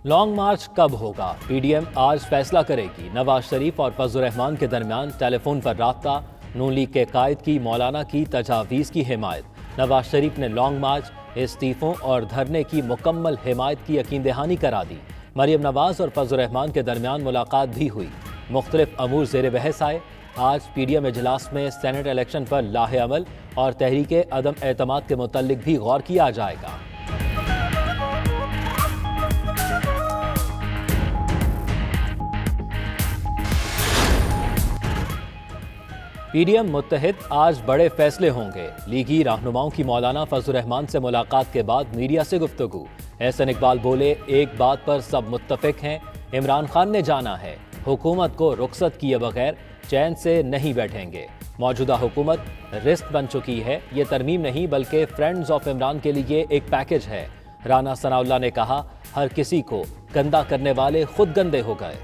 Long march کب ہوگا؟ P D M آج فیصلہ کرے گی۔ نواز شریف اور فضل الرحمان کے درمیان ٹیلی فون پر رابطہ۔ نون لیگ کے قائد کی مولانا کی تجاویز کی حمایت۔ نواز شریف نے لانگ مارچ، استعفوں اور دھرنے کی مکمل حمایت کی یقین دہانی کرا دی۔ مریم نواز اور فضل الرحمان کے درمیان ملاقات بھی ہوئی۔ مختلف امور زیر بحث آئے۔ آج پی ڈی ایم اجلاس میں سینٹ الیکشن پر لاہ عمل اور تحریک عدم اعتماد کے متعلق بھی غور کیا جائے گا۔ پی ڈی ایم متحد، آج بڑے فیصلے ہوں گے۔ لیگی رہنماؤں کی مولانا فضل الرحمان سے ملاقات کے بعد میڈیا سے گفتگو۔ احسن اقبال بولے، ایک بات پر سب متفق ہیں، عمران خان نے جانا ہے، حکومت کو رخصت کیے بغیر چین سے نہیں بیٹھیں گے۔ موجودہ حکومت رسک بن چکی ہے، یہ ترمیم نہیں بلکہ فرینڈز آف عمران کے لیے ایک پیکج ہے۔ رانا ثناء اللہ نے کہا، ہر کسی کو گندا کرنے والے خود گندے ہو گئے۔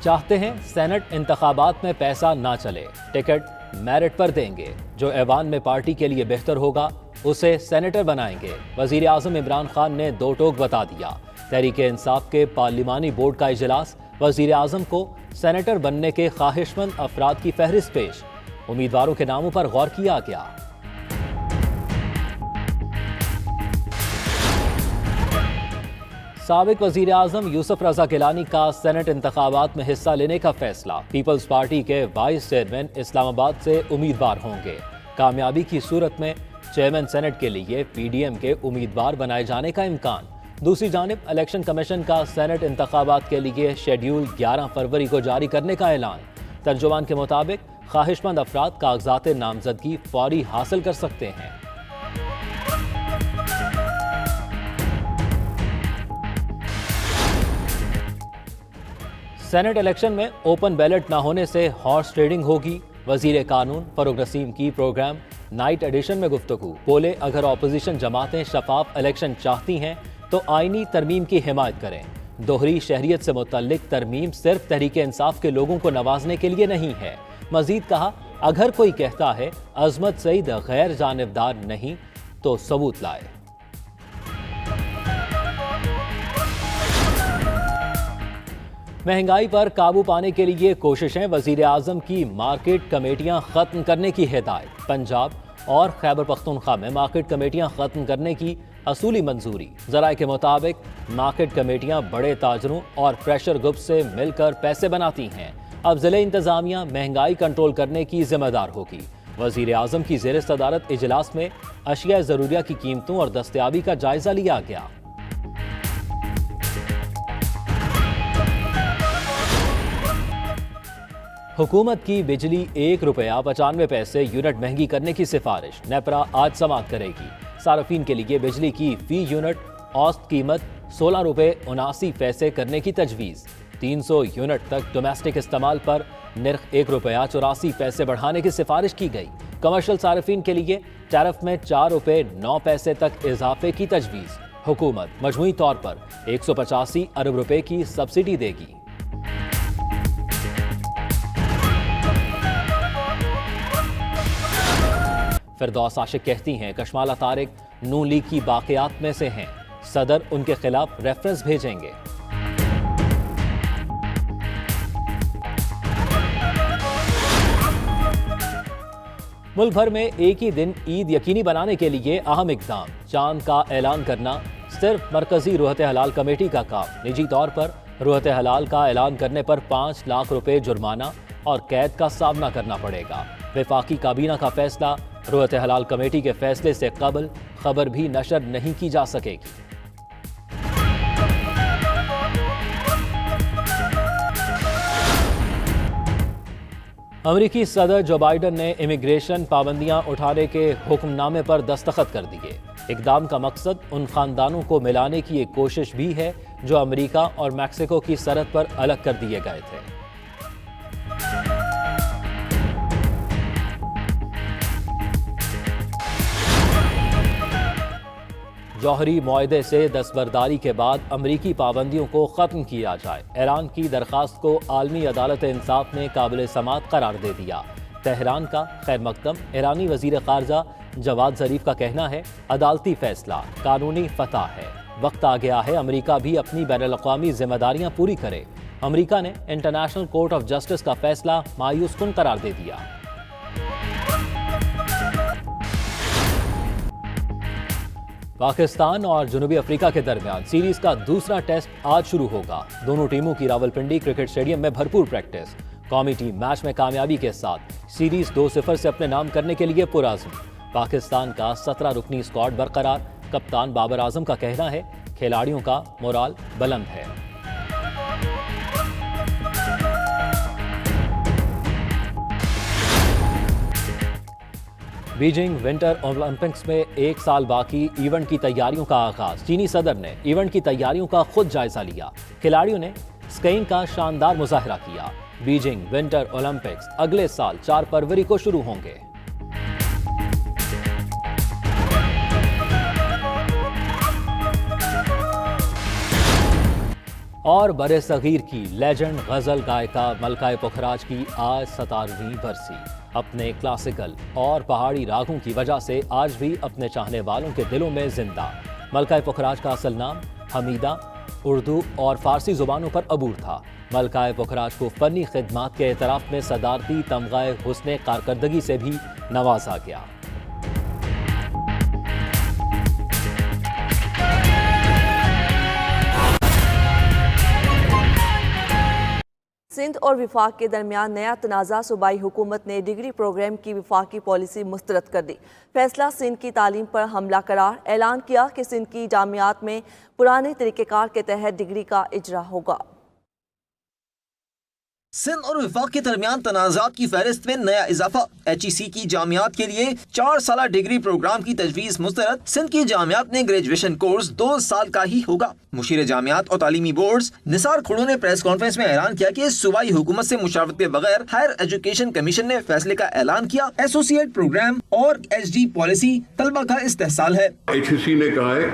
چاہتے ہیں سینٹ انتخابات میں پیسہ نہ چلے، ٹکٹ میرٹ پر دیں گے، جو ایوان میں پارٹی کے لیے بہتر ہوگا اسے سینیٹر بنائیں گے۔ وزیر اعظم عمران خان نے دو ٹوک بتا دیا۔ تحریک انصاف کے پارلیمانی بورڈ کا اجلاس، وزیر اعظم کو سینیٹر بننے کے خواہشمند افراد کی فہرست پیش، امیدواروں کے ناموں پر غور کیا گیا۔ سابق وزیر اعظم یوسف رضا گیلانی کا سینٹ انتخابات میں حصہ لینے کا فیصلہ۔ پیپلز پارٹی کے وائس چیئرمین اسلام آباد سے امیدوار ہوں گے۔ کامیابی کی صورت میں چیئرمین سینٹ کے لیے پی ڈی ایم کے امیدوار بنائے جانے کا امکان۔ دوسری جانب الیکشن کمیشن کا سینٹ انتخابات کے لیے شیڈیول 11 فروری کو جاری کرنے کا اعلان۔ ترجمان کے مطابق خواہشمند افراد کاغذات نامزدگی فوری حاصل کر سکتے ہیں۔ سینٹ الیکشن میں اوپن بیلٹ نہ ہونے سے ہارس ٹریڈنگ ہوگی۔ وزیر قانون فروغ نسیم کی پروگرام نائٹ ایڈیشن میں گفتگو۔ بولے، اگر اپوزیشن جماعتیں شفاف الیکشن چاہتی ہیں تو آئینی ترمیم کی حمایت کریں۔ دوہری شہریت سے متعلق ترمیم صرف تحریک انصاف کے لوگوں کو نوازنے کے لیے نہیں ہے۔ مزید کہا، اگر کوئی کہتا ہے عظمت سعید غیر جانبدار نہیں تو ثبوت لائے۔ مہنگائی پر قابو پانے کے لیے کوششیں، وزیر اعظم کی مارکیٹ کمیٹیاں ختم کرنے کی ہدایت۔ پنجاب اور خیبر پختونخوا میں مارکیٹ کمیٹیاں ختم کرنے کی اصولی منظوری۔ ذرائع کے مطابق مارکیٹ کمیٹیاں بڑے تاجروں اور پریشر گروپ سے مل کر پیسے بناتی ہیں۔ اب ضلع انتظامیہ مہنگائی کنٹرول کرنے کی ذمہ دار ہوگی۔ وزیر اعظم کی زیر صدارت اجلاس میں اشیاء ضروریہ کی قیمتوں اور دستیابی کا جائزہ لیا گیا۔ حکومت کی بجلی 1 روپیہ 95 پیسے یونٹ مہنگی کرنے کی سفارش، نیپرا آج سماعت کرے گی۔ صارفین کے لیے بجلی کی فی یونٹ اوسط قیمت 16 روپے 79 پیسے کرنے کی تجویز۔ 300 یونٹ تک ڈومیسٹک استعمال پر نرخ 1 روپیہ 84 پیسے بڑھانے کی سفارش کی گئی۔ کمرشل صارفین کے لیے ٹیرف میں 4 روپے 9 پیسے تک اضافے کی تجویز۔ حکومت مجموعی طور پر 185 ارب روپے کی سبسڈی دے گی۔ فردوس عاشق کہتی ہیں، کشمالہ طارق نون لیگ کی باقیات میں سے ہیں، صدر ان کے خلاف ریفرنس بھیجیں گے۔ ملک بھر میں ایک ہی دن عید یقینی بنانے کے لیے اہم اقدام۔ چاند کا اعلان کرنا صرف مرکزی روحت حلال کمیٹی کا کام۔ نجی طور پر روحت حلال کا اعلان کرنے پر 5 لاکھ روپے جرمانہ اور قید کا سامنا کرنا پڑے گا۔ وفاقی کابینہ کا فیصلہ، روحت حلال کمیٹی کے فیصلے سے قبل خبر بھی نشر نہیں کی جا سکے گی۔ امریکی صدر جو بائیڈن نے امیگریشن پابندیاں اٹھانے کے حکم نامے پر دستخط کر دیے۔ اقدام کا مقصد ان خاندانوں کو ملانے کی ایک کوشش بھی ہے جو امریکہ اور میکسیکو کی سرحد پر الگ کر دیے گئے تھے۔ جوہری معاہدے سے دستبرداری کے بعد امریکی پابندیوں کو ختم کیا جائے۔ ایران کی درخواست کو عالمی عدالت انصاف نے قابل سماعت قرار دے دیا۔ تہران کا خیر مقدم۔ ایرانی وزیر خارجہ جواد ظریف کا کہنا ہے عدالتی فیصلہ قانونی فتح ہے، وقت آ گیا ہے امریکہ بھی اپنی بین الاقوامی ذمہ داریاں پوری کرے۔ امریکہ نے انٹرنیشنل کورٹ آف جسٹس کا فیصلہ مایوس کن قرار دے دیا۔ پاکستان اور جنوبی افریقہ کے درمیان سیریز کا دوسرا ٹیسٹ آج شروع ہوگا۔ دونوں ٹیموں کی راولپنڈی کرکٹ اسٹیڈیم میں بھرپور پریکٹس۔ قومی ٹیم میچ میں کامیابی کے ساتھ سیریز 2-0 سے اپنے نام کرنے کے لیے پرعزم۔ پاکستان کا 17 رکنی اسکواڈ برقرار۔ کپتان بابر اعظم کا کہنا ہے کھلاڑیوں کا مورال بلند ہے۔ بیجنگ ونٹر اولمپکس میں 1 سال باقی، ایونٹ کی تیاریوں کا آغاز۔ چینی صدر نے ایونٹ کی تیاریوں کا خود جائزہ لیا۔ کھلاڑیوں نے اسکیئنگ کا شاندار مظاہرہ کیا۔ بیجنگ ونٹر اولمپکس اگلے سال 4 فروری کو شروع ہوں گے۔ اور برِ صغیر کی لیجنڈ غزل گائیکا ملکہ پکھراج کی آج 17ویں برسی۔ اپنے کلاسیکل اور پہاڑی راگوں کی وجہ سے آج بھی اپنے چاہنے والوں کے دلوں میں زندہ۔ ملکہ پکھراج کا اصل نام حمیدہ اردو اور فارسی زبانوں پر عبور تھا۔ ملکہ پکھراج کو فنی خدمات کے اعتراف میں صدارتی تمغہ حسن کارکردگی سے بھی نوازا گیا۔ سندھ اور وفاق کے درمیان نیا تنازع۔ صوبائی حکومت نے ڈگری پروگرام کی وفاقی پالیسی مسترد کر دی۔ فیصلہ سندھ کی تعلیم پر حملہ قرار۔ اعلان کیا کہ سندھ کی جامعات میں پرانے طریقہ کار کے تحت ڈگری کا اجرا ہوگا۔ سندھ اور وفاق کے درمیان تنازعات کی فہرست میں نیا اضافہ۔ HEC کی جامعات کے لیے 4 سالہ ڈگری پروگرام کی تجویز مسترد۔ سندھ کی جامعات میں گریجویشن کورس 2 سال کا ہی ہوگا۔ مشیر جامعات اور تعلیمی بورڈز نثار کھڑو نے پریس کانفرنس میں اعلان کیا کہ صوبائی حکومت سے مشاورت کے بغیر ہائر ایجوکیشن کمیشن نے فیصلے کا اعلان کیا۔ ایسوسیٹ پروگرام اور HD پالیسی طلبہ کا استحصال ہے۔ HEC نے کہا ہے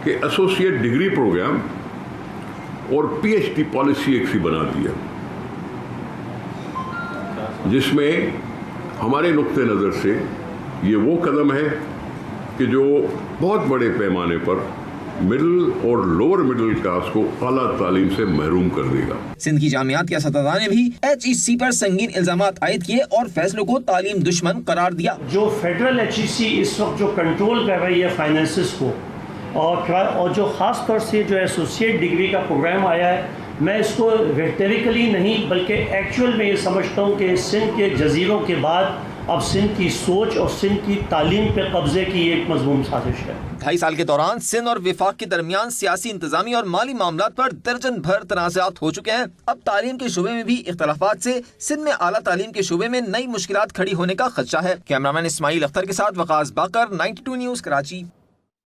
کہ ایسوسیٹ ڈگری پروگرام اور PhD پالیسی ایک سی بنا دیا، جس میں ہمارے نقطہ نظر سے یہ وہ قدم ہے کہ جو بہت بڑے پیمانے پر مڈل اور لوور مڈل کلاس کو اعلیٰ تعلیم سے محروم کر دے گا۔ سندھ کی جامعات کے اساتذہ نے بھی HEC پر سنگین الزامات عائد کیے اور فیصلوں کو تعلیم دشمن قرار دیا۔ جو فیڈرل HEC اس وقت جو کنٹرول کر رہی ہے فائنینسز کو، اور جو خاص طور سے جو ایسوسیٹ ڈگری کا پروگرام آیا ہے، میں اس کو ریٹریکلی نہیں بلکہ ایکچوئل میں یہ سمجھتا ہوں کہ سندھ کے جزیروں کے بعد اب سندھ کی سوچ اور سندھ کی تعلیم پہ قبضے کی ایک مضمون سازش ہے۔ 2.5 سال کے دوران سندھ اور وفاق کے درمیان سیاسی، انتظامی اور مالی معاملات پر درجن بھر تنازعات ہو چکے ہیں۔ اب تعلیم کے شعبے میں بھی اختلافات سے سندھ میں اعلیٰ تعلیم کے شعبے میں نئی مشکلات کھڑی ہونے کا خدشہ ہے۔ کیمرامین اسماعیل اختر کے ساتھ وقاص باقر، 92 نیوز کراچی۔